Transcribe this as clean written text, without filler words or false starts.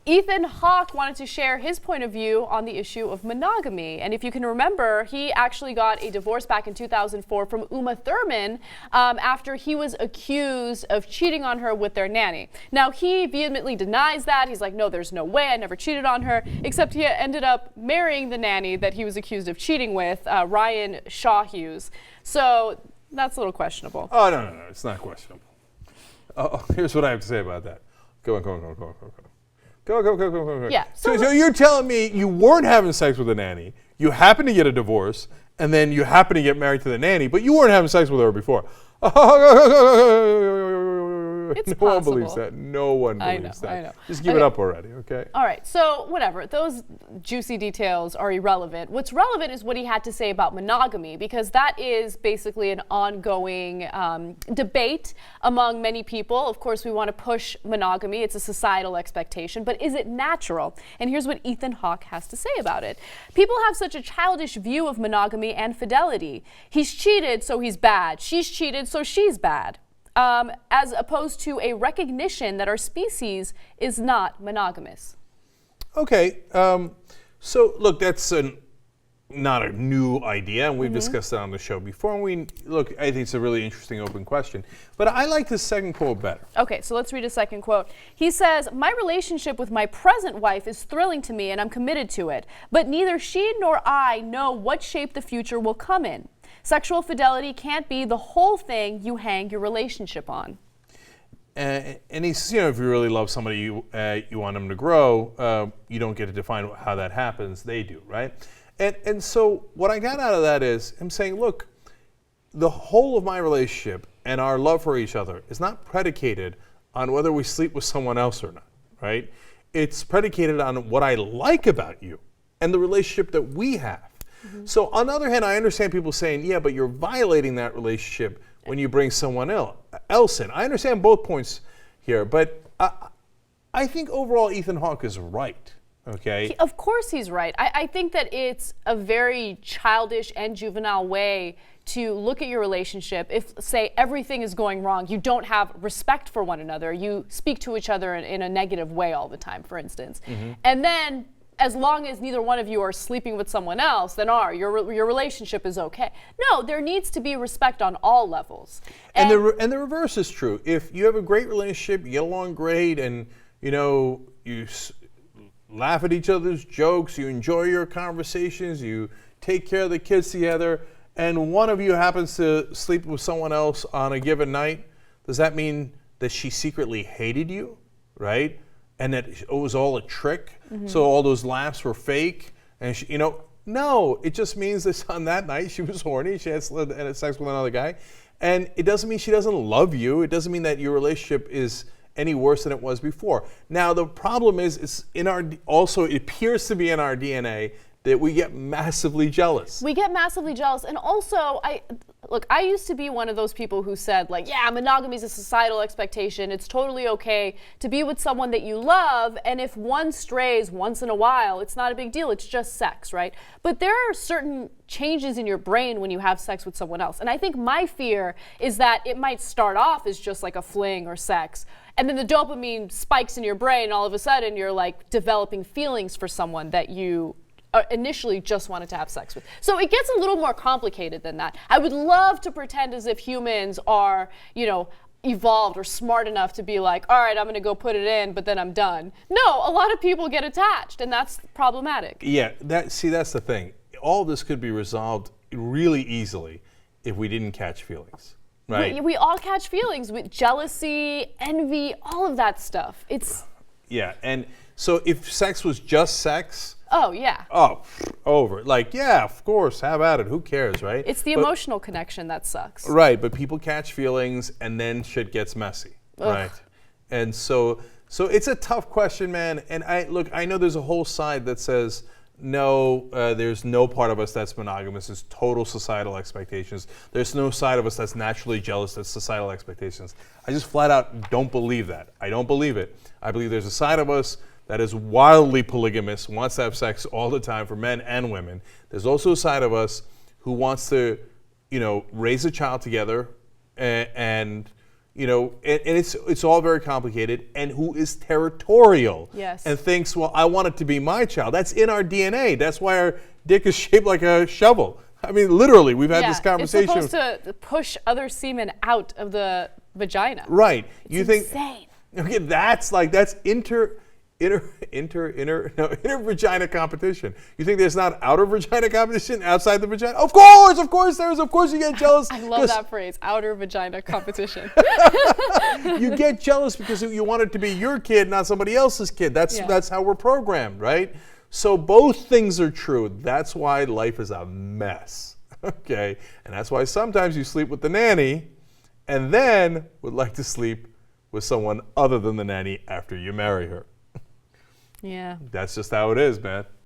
Ethan Hawke wanted to share his point of view on the issue of monogamy. And if you can remember, he actually got a divorce back in 2004 from Uma Thurman after he was accused of cheating on her with their nanny. Now, he vehemently denies that. He's like, no, there's no way, I never cheated on her, except he ended up marrying the nanny that he was accused of cheating with, Ryan Shawhughes. So that's a little questionable. Oh, no, it's not questionable. Oh, here's what I have to say about that. Go. Yeah. So you're telling me you weren't having sex with a nanny, you happened to get a divorce, and then you happened to get married to the nanny, but you weren't having sex with her before. It's no possible. one believes that. No one believes that. I know. Just give it up already, okay? All right, so whatever. Those juicy details are irrelevant. What's relevant is what he had to say about monogamy, because that is basically an ongoing debate among many people. Of course, we want to push monogamy. It's a societal expectation, but is it natural? And here's what Ethan Hawke has to say about it. People have such a childish view of monogamy and fidelity. He's cheated, so he's bad. She's cheated, so she's bad. As opposed to a recognition that our species is not monogamous. Okay, so look, that's not a new idea, and we've discussed that on the show before. And I think it's a really interesting open question. But I like the second quote better. Okay, so let's read a second quote. He says, "My relationship with my present wife is thrilling to me and I'm committed to it, but neither she nor I know what shape the future will come in. Sexual fidelity can't be the whole thing you hang your relationship on." And he says, if you really love somebody, you want them to grow, you don't get to define how that happens. They do, right? And so what I got out of that is him saying, look, the whole of my relationship and our love for each other is not predicated on whether we sleep with someone else or not, right? It's predicated on what I like about you and the relationship that we have. So on the other hand, I understand people saying, yeah, but you're violating that relationship when you bring someone else in. I understand both points here, but I think overall Ethan Hawke is right, okay? Of course he's right. I think that it's a very childish and juvenile way to look at your relationship. If, say, everything is going wrong, you don't have respect for one another, you speak to each other in a negative way all the time, for instance. And then as long as neither one of you are sleeping with someone else, then your relationship is okay. No, there needs to be respect on all levels. And the reverse is true. If you have a great relationship, you get along great, and you laugh at each other's jokes, you enjoy your conversations, you take care of the kids together, and one of you happens to sleep with someone else on a given night, does that mean that she secretly hated you, right? And that it was all a trick, so all those laughs were fake, and she, no, it just means that on that night she was horny, she had sex with another guy, and it doesn't mean she doesn't love you. It doesn't mean that your relationship is any worse than it was before. Now the problem is, it appears to be in our DNA that we get massively jealous. We get massively jealous, and also I used to be one of those people who said, like, yeah, monogamy is a societal expectation. It's totally okay to be with someone that you love, and if one strays once in a while, it's not a big deal. It's just sex, right? But there are certain changes in your brain when you have sex with someone else, and I think my fear is that it might start off as just like a fling or sex, and then the dopamine spikes in your brain, and all of a sudden you're like developing feelings for someone that you initially just wanted to have sex with. So it gets a little more complicated than that. I would love to pretend as if humans are, evolved or smart enough to be like, all right, I'm going to go put it in, but then I'm done. No, a lot of people get attached, and that's problematic. Yeah, that's the thing. All this could be resolved really easily if we didn't catch feelings, right? We all catch feelings with jealousy, envy, all of that stuff. Yeah, and so if sex was just sex, oh, yeah. Oh, over. Like, yeah, of course, have at it. Who cares, right? It's the emotional connection that sucks. Right, but people catch feelings, and then shit gets messy, right? And so it's a tough question, man. And I know there's a whole side that says, no, there's no part of us that's monogamous. It's total societal expectations. There's no side of us that's naturally jealous. That's societal expectations. I just flat out don't believe that. I don't believe it. I believe there's a side of us that is wildly polygamous, wants to have sex all the time for men and women. There's also a side of us who wants to, raise a child together and you know, and it's all very complicated, and who is territorial Yes. and thinks, well, I want it to be my child. That's in our DNA. That's why our dick is shaped like a shovel. I mean, literally, we've had this conversation. It's supposed to push other semen out of the vagina. Right. It's insane. Okay, that's inter vagina competition. You think there's not outer vagina competition outside the vagina? Of course there is. Of course you get jealous. I love that phrase, outer vagina competition. You get jealous because you want it to be your kid, not somebody else's kid. That's how we're programmed, right? So both things are true. That's why life is a mess. Okay? And that's why sometimes you sleep with the nanny and then would like to sleep with someone other than the nanny after you marry her. Yeah. That's just how it is, man.